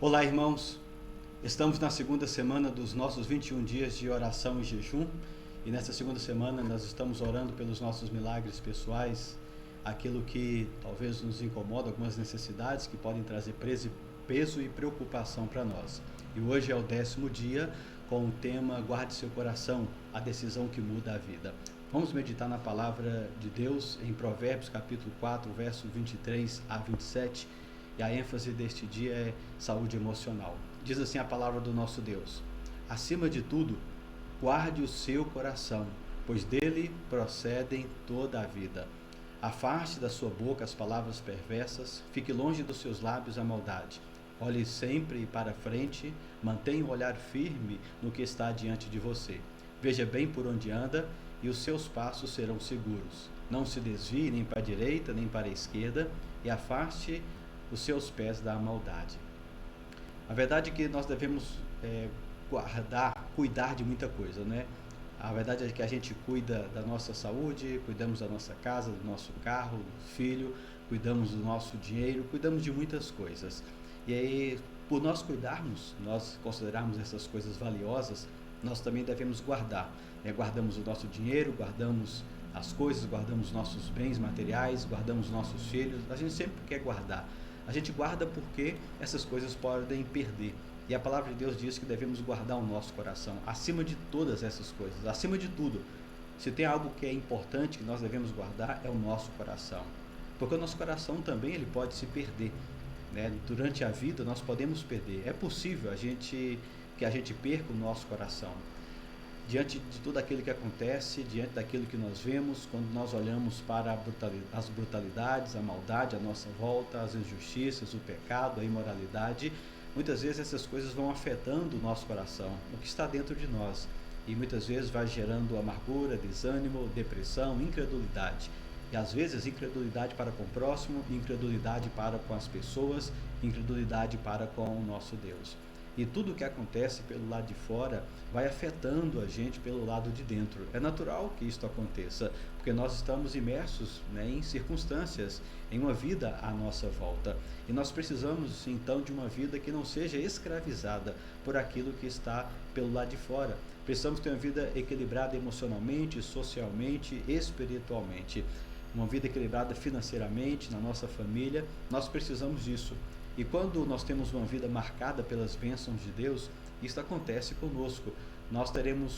Olá, irmãos. Estamos na segunda semana dos nossos 21 dias de oração e jejum. E nessa segunda semana nós estamos orando pelos nossos milagres pessoais, aquilo que talvez nos incomoda, algumas necessidades que podem trazer peso e preocupação para nós. E hoje é o 10º dia com o tema Guarde seu coração, a decisão que muda a vida. Vamos meditar na palavra de Deus em Provérbios capítulo 4, verso 23 a 27. E a ênfase deste dia é saúde emocional. Diz assim a palavra do nosso Deus: acima de tudo, guarde o seu coração, pois dele procedem toda a vida. Afaste da sua boca as palavras perversas, fique longe dos seus lábios a maldade. Olhe sempre para frente, mantenha o olhar firme no que está diante de você. Veja bem por onde anda e os seus passos serão seguros. Não se desvie nem para a direita nem para a esquerda e afaste os seus pés da maldade. A verdade é que nós devemos cuidar de muita coisa, né? A verdade é que a gente cuida da nossa saúde, cuidamos da nossa casa, do nosso carro, do filho, cuidamos do nosso dinheiro, cuidamos de muitas coisas. E aí, por nós cuidarmos, nós considerarmos essas coisas valiosas, nós também devemos guardar. Guardamos o nosso dinheiro, guardamos as coisas, guardamos nossos bens materiais, guardamos nossos filhos. A gente sempre quer guardar. A gente guarda porque essas coisas podem perder. E a palavra de Deus diz que devemos guardar o nosso coração, acima de todas essas coisas, acima de tudo. Se tem algo que é importante que nós devemos guardar, é o nosso coração. Porque o nosso coração também ele pode se perder, né? Durante a vida nós podemos perder. É possível que a gente perca o nosso coração. Diante de tudo aquilo que acontece, diante daquilo que nós vemos, quando nós olhamos para as brutalidades, a maldade à nossa volta, as injustiças, o pecado, a imoralidade, muitas vezes essas coisas vão afetando o nosso coração, o que está dentro de nós, e muitas vezes vai gerando amargura, desânimo, depressão, incredulidade. E às vezes incredulidade para com o próximo, incredulidade para com as pessoas, incredulidade para com o nosso Deus. E tudo o que acontece pelo lado de fora vai afetando a gente pelo lado de dentro. É natural que isso aconteça, porque nós estamos imersos, né, em circunstâncias, em uma vida à nossa volta. E nós precisamos, então, de uma vida que não seja escravizada por aquilo que está pelo lado de fora. Precisamos ter uma vida equilibrada emocionalmente, socialmente, espiritualmente. Uma vida equilibrada financeiramente, na nossa família. Nós precisamos disso. E quando nós temos uma vida marcada pelas bênçãos de Deus, isso acontece conosco. Nós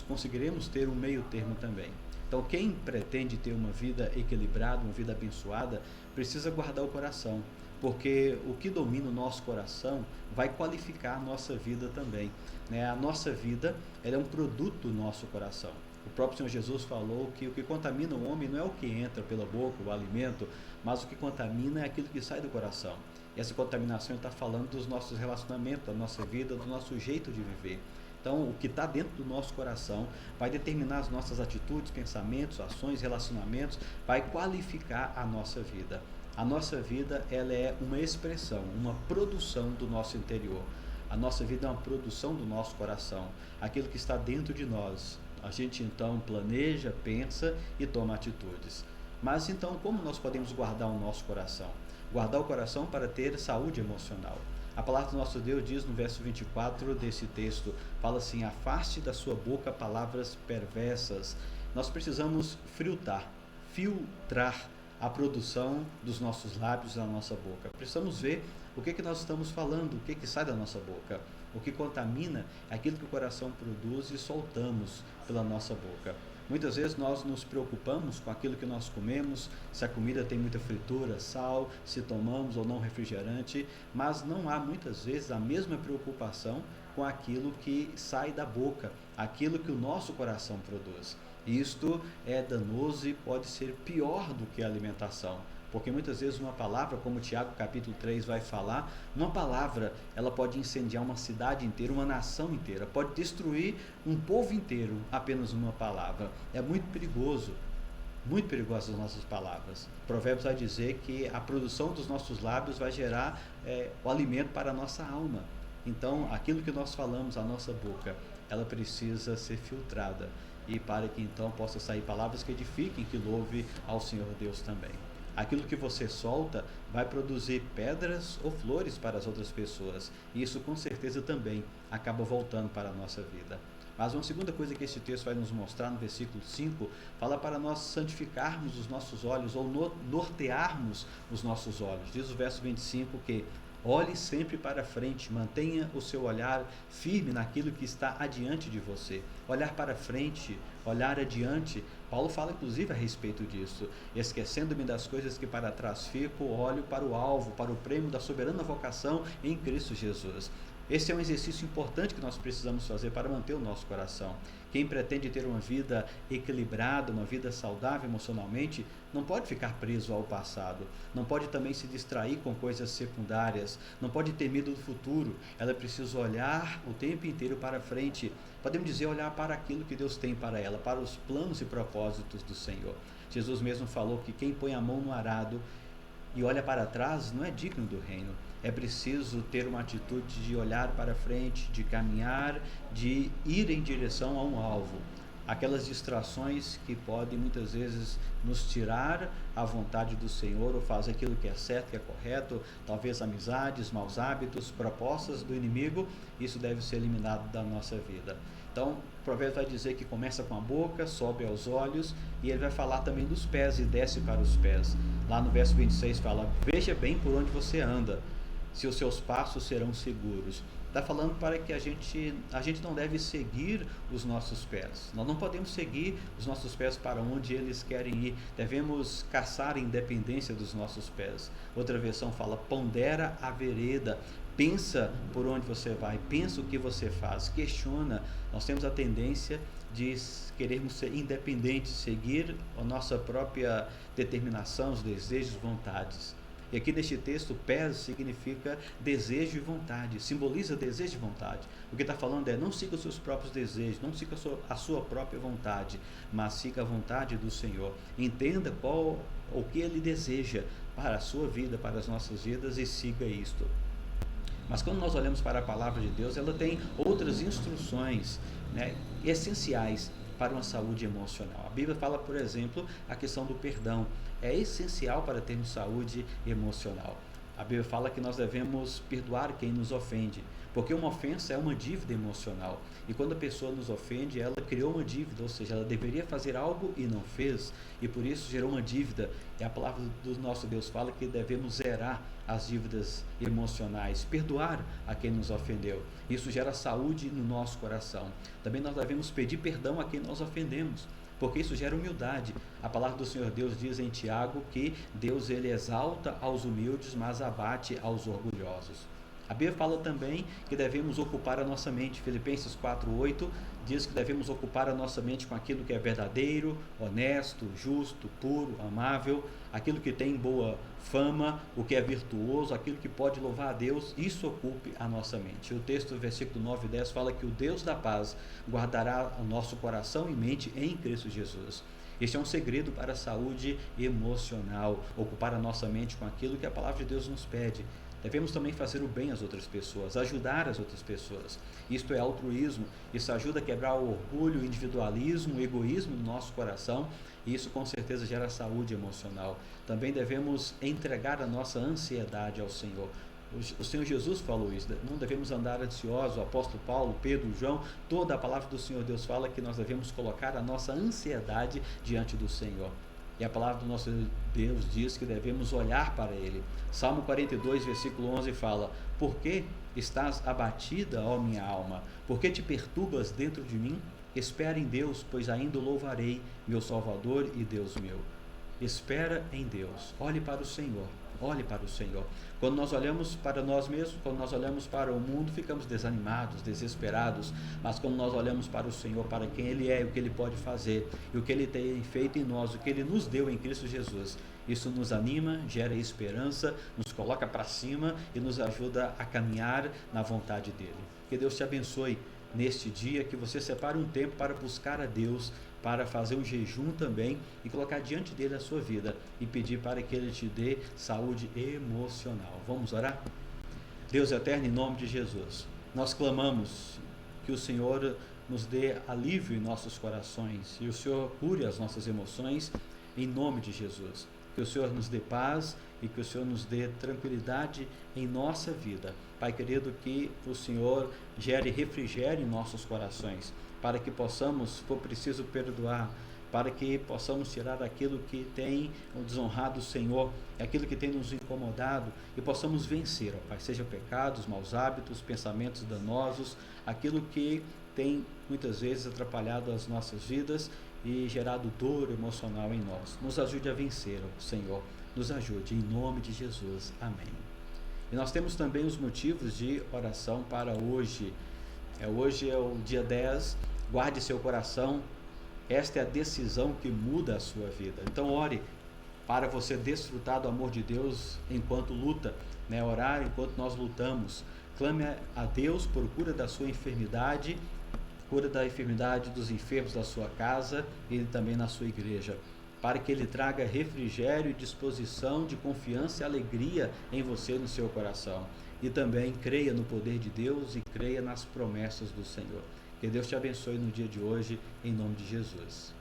conseguiremos ter um meio termo também. Então quem pretende ter uma vida equilibrada, uma vida abençoada, precisa guardar o coração, porque o que domina o nosso coração vai qualificar a nossa vida também, né? A nossa vida ela é um produto do nosso coração. O próprio Senhor Jesus falou que o que contamina o homem não é o que entra pela boca, o alimento, mas o que contamina é aquilo que sai do coração. E essa contaminação está falando dos nossos relacionamentos, da nossa vida, do nosso jeito de viver. Então, o que está dentro do nosso coração vai determinar as nossas atitudes, pensamentos, ações, relacionamentos, vai qualificar a nossa vida. A nossa vida ela é uma expressão, uma produção do nosso interior. A nossa vida é uma produção do nosso coração, aquilo que está dentro de nós. A gente então planeja, pensa e toma atitudes. Mas então, como nós podemos guardar o nosso coração? Guardar o coração para ter saúde emocional. A palavra do nosso Deus diz no verso 24 desse texto, fala assim: afaste da sua boca palavras perversas. Nós precisamos filtrar a produção dos nossos lábios da nossa boca. Precisamos ver o que nós estamos falando, o que sai da nossa boca. O que contamina é aquilo que o coração produz e soltamos pela nossa boca. Muitas vezes nós nos preocupamos com aquilo que nós comemos, se a comida tem muita fritura, sal, se tomamos ou não refrigerante, mas não há muitas vezes a mesma preocupação com aquilo que sai da boca, aquilo que o nosso coração produz. Isto é danoso e pode ser pior do que a alimentação. Porque muitas vezes uma palavra, como Tiago capítulo 3 vai falar, uma palavra ela pode incendiar uma cidade inteira, uma nação inteira, pode destruir um povo inteiro, apenas uma palavra. É muito perigosas as nossas palavras. Provérbios vai dizer que a produção dos nossos lábios vai gerar o alimento para a nossa alma. Então, aquilo que nós falamos, a nossa boca, ela precisa ser filtrada, e para que então possa sair palavras que edifiquem, que louve ao Senhor Deus também. Aquilo que você solta vai produzir pedras ou flores para as outras pessoas. E isso com certeza também acaba voltando para a nossa vida. Mas uma segunda coisa que esse texto vai nos mostrar no versículo 5, fala para nós santificarmos os nossos olhos ou nortearmos os nossos olhos. Diz o verso 25 que olhe sempre para frente, mantenha o seu olhar firme naquilo que está adiante de você. Olhar para frente, olhar adiante. Paulo fala inclusive a respeito disso. Esquecendo-me das coisas que para trás fico, olho para o alvo, para o prêmio da soberana vocação em Cristo Jesus. Esse é um exercício importante que nós precisamos fazer para manter o nosso coração. Quem pretende ter uma vida equilibrada, uma vida saudável emocionalmente, não pode ficar preso ao passado, não pode também se distrair com coisas secundárias, não pode ter medo do futuro. Ela precisa olhar o tempo inteiro para frente, podemos dizer, olhar para aquilo que Deus tem para ela, para os planos e propósitos do Senhor. Jesus mesmo falou que quem põe a mão no arado e olha para trás não é digno do reino. É preciso ter uma atitude de olhar para frente, de caminhar, de ir em direção a um alvo. Aquelas distrações que podem muitas vezes nos tirar a vontade do Senhor ou fazer aquilo que é certo, que é correto, talvez amizades, maus hábitos, propostas do inimigo, isso deve ser eliminado da nossa vida. Então, o provérbio vai dizer que começa com a boca, sobe aos olhos, e ele vai falar também dos pés e desce para os pés. Lá no verso 26 fala, veja bem por onde você anda, se os seus passos serão seguros. Está falando para que a gente não deve seguir os nossos pés. Nós não podemos seguir os nossos pés para onde eles querem ir. Devemos caçar a independência dos nossos pés. Outra versão fala, pondera a vereda. Pensa por onde você vai, pensa o que você faz, questiona. Nós temos a tendência de querermos ser independentes, seguir a nossa própria determinação, os desejos, vontades. E aqui neste texto, pés significa desejo e vontade, simboliza desejo e vontade. O que está falando é, não siga os seus próprios desejos, não siga a sua própria vontade, mas siga a vontade do Senhor. Entenda o que Ele deseja para a sua vida, para as nossas vidas, e siga isto. Mas quando nós olhamos para a palavra de Deus, ela tem outras instruções, essenciais para uma saúde emocional. A Bíblia fala, por exemplo, a questão do perdão. É essencial para termos saúde emocional. A Bíblia fala que nós devemos perdoar quem nos ofende, porque uma ofensa é uma dívida emocional. E quando a pessoa nos ofende, ela criou uma dívida, ou seja, ela deveria fazer algo e não fez, e por isso gerou uma dívida. E a palavra do nosso Deus fala que devemos zerar as dívidas emocionais, perdoar a quem nos ofendeu. Isso gera saúde no nosso coração. Também nós devemos pedir perdão a quem nós ofendemos, porque isso gera humildade. A palavra do Senhor Deus diz em Tiago que Deus ele exalta aos humildes, mas abate aos orgulhosos. A Bíblia fala também que devemos ocupar a nossa mente. Filipenses 4:8 diz que devemos ocupar a nossa mente com aquilo que é verdadeiro, honesto, justo, puro, amável, aquilo que tem boa fama, o que é virtuoso, aquilo que pode louvar a Deus. Isso ocupe a nossa mente. O texto, versículo 9 e 10, fala que o Deus da paz guardará o nosso coração e mente em Cristo Jesus. Este é um segredo para a saúde emocional, ocupar a nossa mente com aquilo que a palavra de Deus nos pede. Devemos também fazer o bem às outras pessoas, ajudar as outras pessoas. Isto é altruísmo, isso ajuda a quebrar o orgulho, o individualismo, o egoísmo no nosso coração, e isso com certeza gera saúde emocional. Também devemos entregar a nossa ansiedade ao Senhor. O Senhor Jesus falou isso, não devemos andar ansiosos. O apóstolo Paulo, Pedro, João, toda a palavra do Senhor Deus fala que nós devemos colocar a nossa ansiedade diante do Senhor. E a palavra do nosso Deus diz que devemos olhar para Ele. Salmo 42, versículo 11 fala, por que estás abatida, ó minha alma? Por que te perturbas dentro de mim? Espera em Deus, pois ainda o louvarei, meu Salvador e Deus meu. Espera em Deus, olhe para o Senhor, olhe para o Senhor. Quando nós olhamos para nós mesmos, quando nós olhamos para o mundo, ficamos desanimados, desesperados, mas quando nós olhamos para o Senhor, para quem Ele é, o que Ele pode fazer, e o que Ele tem feito em nós, o que Ele nos deu em Cristo Jesus, isso nos anima, gera esperança, nos coloca para cima e nos ajuda a caminhar na vontade dEle. Que Deus te abençoe neste dia, que você separe um tempo para buscar a Deus, para fazer um jejum também e colocar diante dele a sua vida e pedir para que ele te dê saúde emocional. Vamos orar? Deus eterno, em nome de Jesus, nós clamamos que o Senhor nos dê alívio em nossos corações e o Senhor cure as nossas emoções em nome de Jesus. Que o Senhor nos dê paz e que o Senhor nos dê tranquilidade em nossa vida. Pai querido, que o Senhor gere refrigério em nossos corações, para que possamos, se for preciso, perdoar, para que possamos tirar aquilo que tem desonrado o Senhor, aquilo que tem nos incomodado, e possamos vencer, ó Pai, seja pecados, maus hábitos, pensamentos danosos, aquilo que tem muitas vezes atrapalhado as nossas vidas e gerado dor emocional em nós. Nos ajude a vencer, ó Senhor, nos ajude, em nome de Jesus. Amém. E nós temos também os motivos de oração para hoje. Hoje é o dia 10, guarde seu coração. Esta é a decisão que muda a sua vida. Então ore para você desfrutar do amor de Deus enquanto luta, né? Orar enquanto nós lutamos. Clame a Deus por cura da sua enfermidade, cura da enfermidade dos enfermos da sua casa e também na sua igreja, para que Ele traga refrigério, disposição de confiança e alegria em você e no seu coração. E também creia no poder de Deus e creia nas promessas do Senhor. Que Deus te abençoe no dia de hoje, em nome de Jesus.